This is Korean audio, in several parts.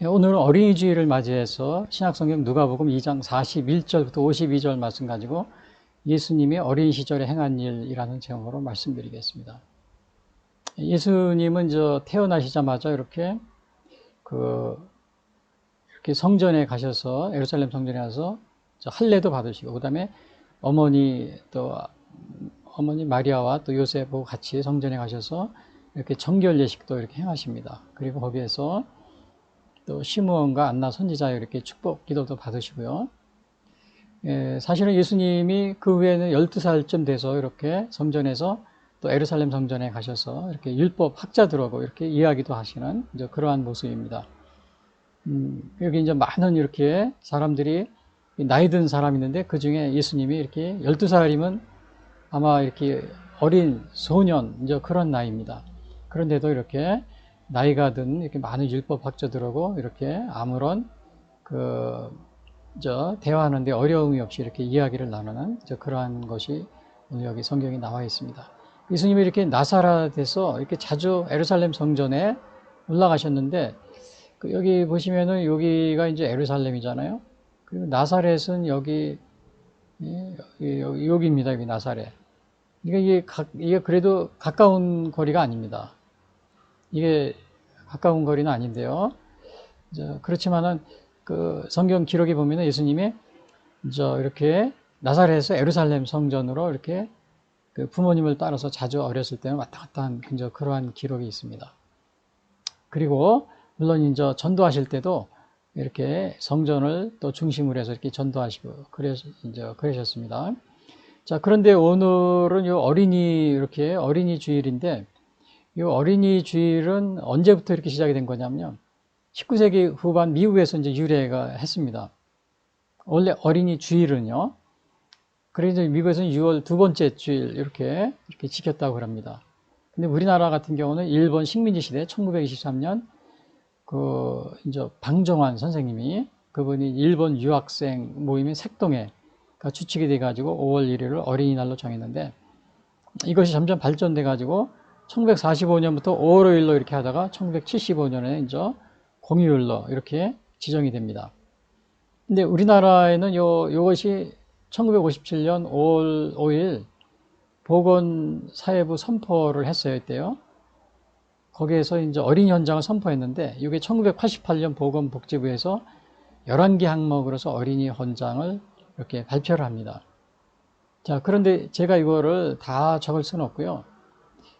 오늘은 어린이 주일을 맞이해서 신약성경 누가복음 2장 41절부터 52절 말씀 가지고 예수님이 어린 시절에 행한 일이라는 제목으로 말씀드리겠습니다. 예수님은 태어나시자마자 이렇게 성전에 가셔서 예루살렘 성전에 가서 할례도 받으시고, 그다음에 어머니 마리아와 또 요셉하고 같이 성전에 가셔서 이렇게 정결 예식도 이렇게 행하십니다. 그리고 거기에서 또 시므온과 안나 선지자 이렇게 축복 기도도 받으시고요. 사실은 예수님이 그 후에는 12살쯤 돼서 이렇게 성전에서 또 예루살렘 성전에 가셔서 이렇게 율법 학자들하고 이렇게 이야기도 하시는 그러한 모습입니다. 여기 이제 많은 이렇게 사람들이 나이 든 사람이 있는데 그 중에 예수님이 이렇게 12살이면 아마 이렇게 어린 소년 그런 나이입니다. 그런데도 이렇게 나이가 든 이렇게 많은 율법 학자들하고 이렇게 아무런 대화하는데 어려움이 없이 이렇게 이야기를 나누는 그러한 것이 오늘 여기 성경에 나와 있습니다. 예수님이 이렇게 나사렛에서 이렇게 자주 예루살렘 성전에 올라가셨는데 여기 보시면은 여기가 이제 예루살렘이잖아요. 그리고 나사렛은 여기입니다. 여기 나사렛. 이게 그래도 가까운 거리가 아닙니다. 이게 가까운 거리는 아닌데요. 그렇지만은 성경 기록에 보면은 예수님이 이렇게 나사렛에서 예루살렘 성전으로 이렇게 부모님을 따라서 자주 어렸을 때는 왔다 갔다 한 그러한 기록이 있습니다. 그리고 물론 전도하실 때도 이렇게 성전을 또 중심으로 해서 이렇게 전도하시고 그러셨습니다. 자, 그런데 오늘은 어린이 주일인데, 이 어린이 주일은 언제부터 이렇게 시작이 된 거냐면요. 19세기 후반 미국에서 유래가 했습니다. 원래 어린이 주일은요. 그래서 미국에서는 6월 두 번째 주일 이렇게 지켰다고 합니다. 근데 우리나라 같은 경우는 일본 식민지 시대 1923년 방정환 선생님이 그분이 일본 유학생 모임인 색동에 주축이 돼가지고 5월 1일을 어린이날로 정했는데, 이것이 점점 발전돼가지고 1945년부터 5월 5일로 이렇게 하다가 1975년에 공휴일로 이렇게 지정이 됩니다. 근데 우리나라에는 요것이 1957년 5월 5일 보건사회부 선포를 했어요, 이때요. 거기에서 어린이 현장을 선포했는데, 이게 1988년 보건복지부에서 11개 항목으로서 어린이 헌장을 이렇게 발표를 합니다. 자, 그런데 제가 이거를 다 적을 수는 없고요.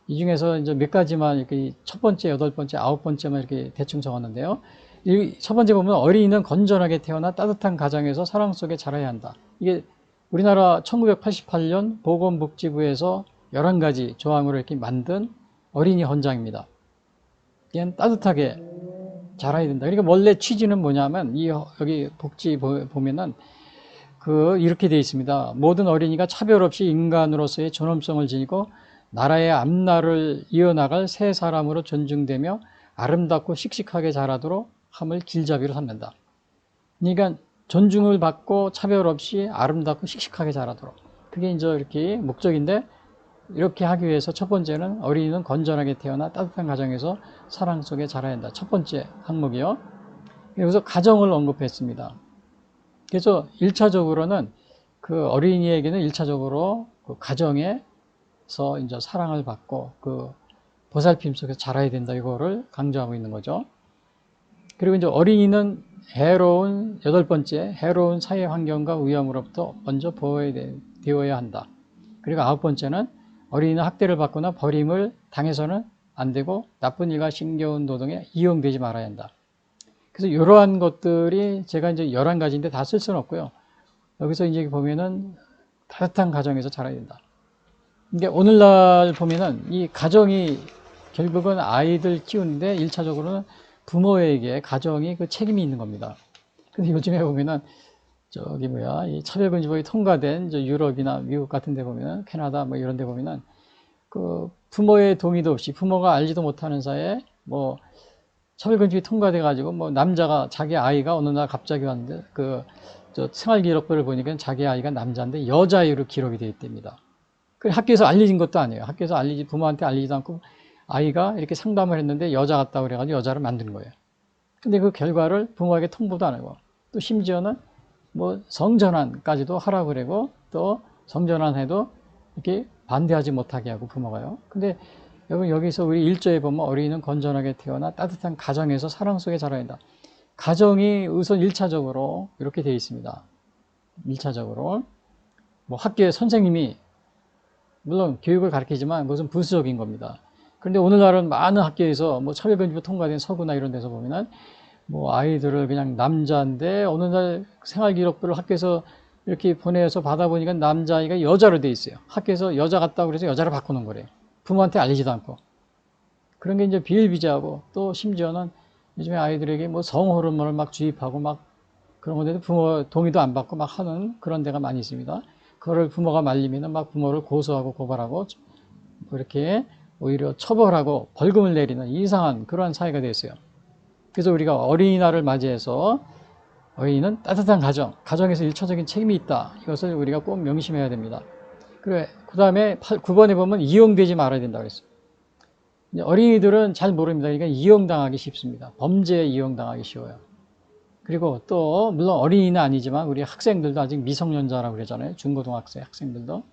이 중에서 몇 가지만 이렇게 첫 번째, 여덟 번째, 아홉 번째만 이렇게 대충 적었는데요. 이 첫 번째 보면 어린이는 건전하게 태어나 따뜻한 가정에서 사랑 속에 자라야 한다. 이게 우리나라 1988년 보건복지부에서 11가지 조항으로 이렇게 만든 어린이 헌장입니다. 얘는 따뜻하게 자라야 된다. 그러니까 원래 취지는 뭐냐면 여기 복지 보면은 이렇게 되어 있습니다. 모든 어린이가 차별 없이 인간으로서의 존엄성을 지니고 나라의 앞날을 이어나갈 새 사람으로 존중되며 아름답고 씩씩하게 자라도록 함을 길잡이로 삼는다. 그러니까 존중을 받고 차별 없이 아름답고 씩씩하게 자라도록. 그게 이렇게 목적인데, 이렇게 하기 위해서 첫 번째는 어린이는 건전하게 태어나 따뜻한 가정에서 사랑 속에 자라야 한다. 첫 번째 항목이요. 여기서 가정을 언급했습니다. 그래서 1차적으로는 어린이에게는 1차적으로 가정에서 사랑을 받고 보살핌 속에서 자라야 된다. 이거를 강조하고 있는 거죠. 그리고 어린이는 여덟 번째, 해로운 사회 환경과 위험으로부터 먼저 보호되어야 한다. 그리고 아홉 번째는 어린이는 학대를 받거나 버림을 당해서는 안 되고 나쁜 일과 신겨운 노동에 이용되지 말아야 한다. 그래서 이러한 것들이 제가 11가지인데 다 쓸 수는 없고요. 여기서 보면은 따뜻한 가정에서 자라야 된다. 이게 오늘날 보면은 이 가정이 결국은 아이들 키우는데 1차적으로는 부모에게 가정이 책임이 있는 겁니다. 근데 요즘에 보면은 이 차별금지법이 통과된 유럽이나 미국 같은 데 보면은 캐나다 이런 데 보면은 부모의 동의도 없이 부모가 알지도 못하는 사이에 차별금지법이 통과돼 가지고 남자가 자기 아이가 어느 날 갑자기 왔는데 생활기록부를 보니까 자기 아이가 남자인데 여자아이로 기록이 되어 있답니다. 학교에서 알려진 것도 아니에요. 학교에서 부모한테 알리지도 않고 아이가 이렇게 상담을 했는데 여자 같다고 그래가지고 여자를 만든 거예요. 근데 그 결과를 부모에게 통보도 안 하고, 또 심지어는 뭐 성전환까지도 하라고 그러고, 또 성전환해도 이렇게 반대하지 못하게 하고 부모가요. 근데 여러분 여기서 우리 1조에 보면 어린이는 건전하게 태어나 따뜻한 가정에서 사랑 속에 자라야 한다. 가정이 우선 1차적으로 이렇게 되어 있습니다. 1차적으로 뭐 학교에 선생님이 물론 교육을 가르치지만 그것은 부수적인 겁니다. 그런데 오늘날은 많은 학교에서 뭐 차별금지법 통과된 서구나 이런 데서 보면은 뭐 아이들을 그냥 남자인데 어느 날 생활기록부를 학교에서 이렇게 보내서 받아보니까 남자아이가 여자로 돼 있어요. 학교에서 여자 같다고 그래서 여자로 바꾸는 거래요. 부모한테 알리지도 않고. 그런 게 이제 비일비재하고, 또 심지어는 요즘에 아이들에게 뭐 성호르몬을 막 주입하고 막 그런 건데도 부모 동의도 안 받고 막 하는 그런 데가 많이 있습니다. 그거를 부모가 말리면은 막 부모를 고소하고 고발하고 이렇게 오히려 처벌하고 벌금을 내리는 이상한 그러한 사회가 됐어요. 그래서 우리가 어린이날을 맞이해서 어린이는 따뜻한 가정, 가정에서 일차적인 책임이 있다. 이것을 우리가 꼭 명심해야 됩니다. 그래, 그 다음에 9번에 보면 이용되지 말아야 된다고 그랬어요. 어린이들은 잘 모릅니다. 그러니까 이용당하기 쉽습니다. 범죄에 이용당하기 쉬워요. 그리고 또 물론 어린이는 아니지만 우리 학생들도 아직 미성년자라고 그러잖아요. 중고등학생 학생들도.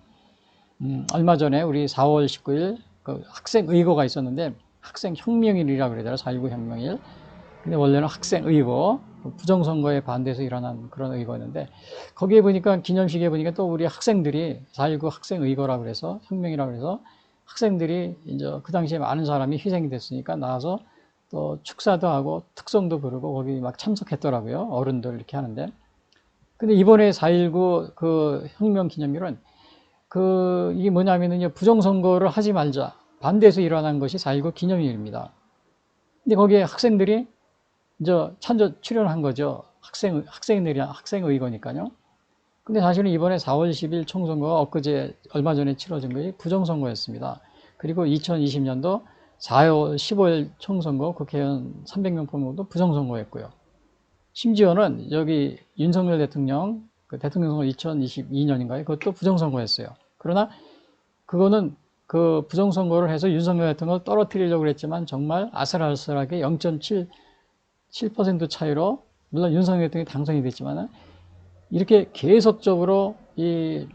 얼마 전에 우리 4월 19일 그 학생의거가 있었는데 학생혁명일이라고 그러잖아요. 4.19 혁명일. 근데 원래는 학생의거, 부정선거에 반대해서 일어난 그런 의거였는데 거기에 보니까 기념식에 보니까 또 우리 학생들이 4.19 학생의거라고 그래서 혁명이라고 그래서 학생들이 이제 그 당시에 많은 사람이 희생이 됐으니까 나와서 또 축사도 하고 특송도 부르고 거기 막 참석했더라고요. 어른들 이렇게 하는데. 근데 이번에 4.19 그 혁명 기념일은 이게 뭐냐면은요, 부정선거를 하지 말자. 반대해서 일어난 것이 4.19 기념일입니다. 근데 거기에 학생들이 이제 출연한 거죠. 학생의거니까요. 근데 사실은 이번에 4월 10일 총선거가 엊그제 얼마 전에 치러진 것이 부정선거였습니다. 그리고 2020년도 4월 15일 총선거 국회의원 300명 뽑는것도 부정선거였고요. 심지어는 여기 윤석열 대통령 그 대통령 선거 2022년인가요? 그것도 부정선거였어요. 그러나 그거는 그 부정선거를 해서 윤석열 대통령을 떨어뜨리려고 했지만 정말 아슬아슬하게 0.7% 차이로 물론 윤석열 대통령이 당선이 됐지만 이렇게 계속적으로 이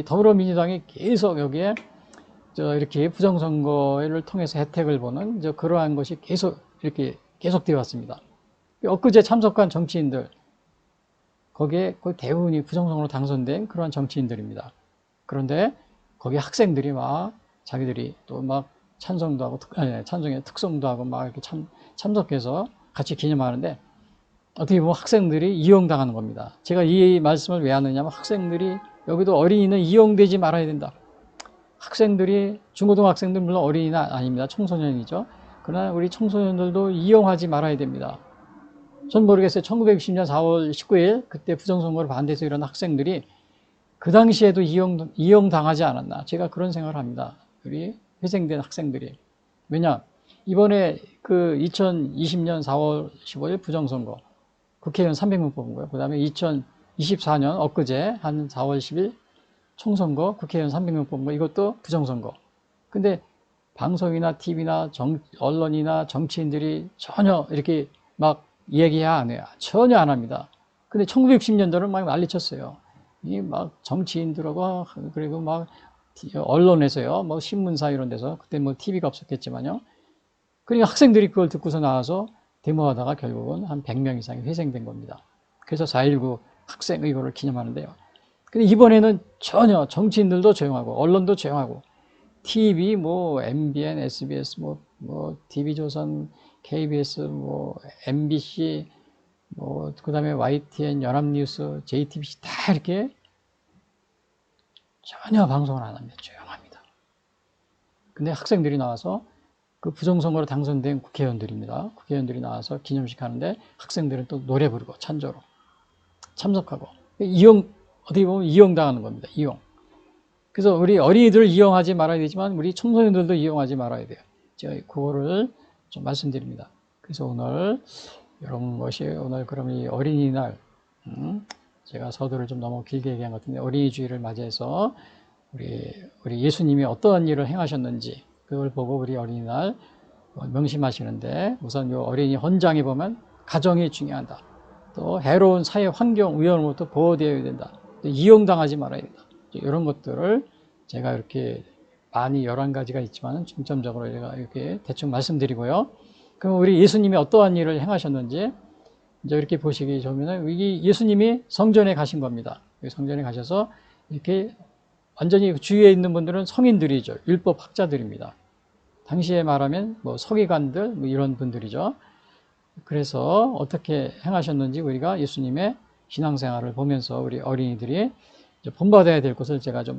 더불어민주당이 계속 여기에 이렇게 부정선거를 통해서 혜택을 보는 그러한 것이 이렇게 계속되어 왔습니다. 엊그제 참석한 정치인들 거기에 거의 대부분이 부정선거로 당선된 그러한 정치인들입니다. 그런데 거기 학생들이 막 자기들이 또 막 찬성도 하고 찬성에 특성도 하고 막 이렇게 참석해서 같이 기념하는데 어떻게 보면 학생들이 이용당하는 겁니다. 제가 이 말씀을 왜 하느냐면 학생들이 여기도 어린이는 이용되지 말아야 된다. 학생들이 중고등학생들 물론 어린이는 아닙니다. 청소년이죠. 그러나 우리 청소년들도 이용하지 말아야 됩니다. 전 모르겠어요. 1960년 4월 19일 그때 부정선거를 반대해서 일어난 학생들이 그 당시에도 이용당하지 않았나. 제가 그런 생각을 합니다. 우리 회생된 학생들이. 왜냐? 이번에 그 2020년 4월 15일 부정선거 국회의원 300명 뽑은 거예요. 그 다음에 2024년 엊그제 한 4월 10일 총선거 국회의원 300명 뽑은 거 이것도 부정선거. 근데 방송이나 TV나 언론이나 정치인들이 전혀 이렇게 막 얘기해야 안 해요. 전혀 안 합니다. 근데 1960년도를 막 난리쳤어요. 이 막 정치인들하고 그리고 막 언론에서요, 뭐 신문사 이런 데서 그때 뭐 TV가 없었겠지만요. 그러니까 학생들이 그걸 듣고서 나와서 데모하다가 결국은 한 100명 이상이 희생된 겁니다. 그래서 4.19 학생의거를 기념하는데요. 근데 이번에는 전혀 정치인들도 조용하고 언론도 조용하고 TV, 뭐 MBN, SBS, 뭐 TV조선, KBS, 뭐 MBC, 뭐 그다음에 YTN, 연합뉴스, JTBC 다 이렇게 전혀 방송을 안 합니다. 조용합니다. 근데 학생들이 나와서 그 부정선거로 당선된 국회의원들입니다. 국회의원들이 나와서 기념식 하는데 학생들은 또 노래 부르고 찬조로 참석하고 어떻게 보면 이용당하는 겁니다. 이용. 그래서 우리 어린이들을 이용하지 말아야 되지만 우리 청소년들도 이용하지 말아야 돼요. 제가 그거를 좀 말씀드립니다. 그래서 오늘 이런 것이 오늘 그럼 이 어린이날 제가 서두를 좀 너무 길게 얘기한 것 같은데 어린이 주일을 맞이해서 우리 예수님이 어떠한 일을 행하셨는지 그걸 보고 우리 어린이날 명심하시는데, 우선 요 어린이 헌장에 보면 가정이 중요하다. 또 해로운 사회 환경 위험으로부터 보호되어야 된다. 또 이용당하지 말아야 된다. 이런 것들을 제가 이렇게 많이 11가지가 있지만 중점적으로 제가 이렇게 대충 말씀드리고요. 그럼 우리 예수님이 어떠한 일을 행하셨는지 이제 이렇게 보시기 좋으면, 이 예수님이 성전에 가신 겁니다. 성전에 가셔서 이렇게 완전히 주위에 있는 분들은 성인들이죠. 율법 학자들입니다. 당시에 말하면 뭐 서기관들 뭐 이런 분들이죠. 그래서 어떻게 행하셨는지 우리가 예수님의 신앙생활을 보면서 우리 어린이들이 본받아야 될 것을 제가 좀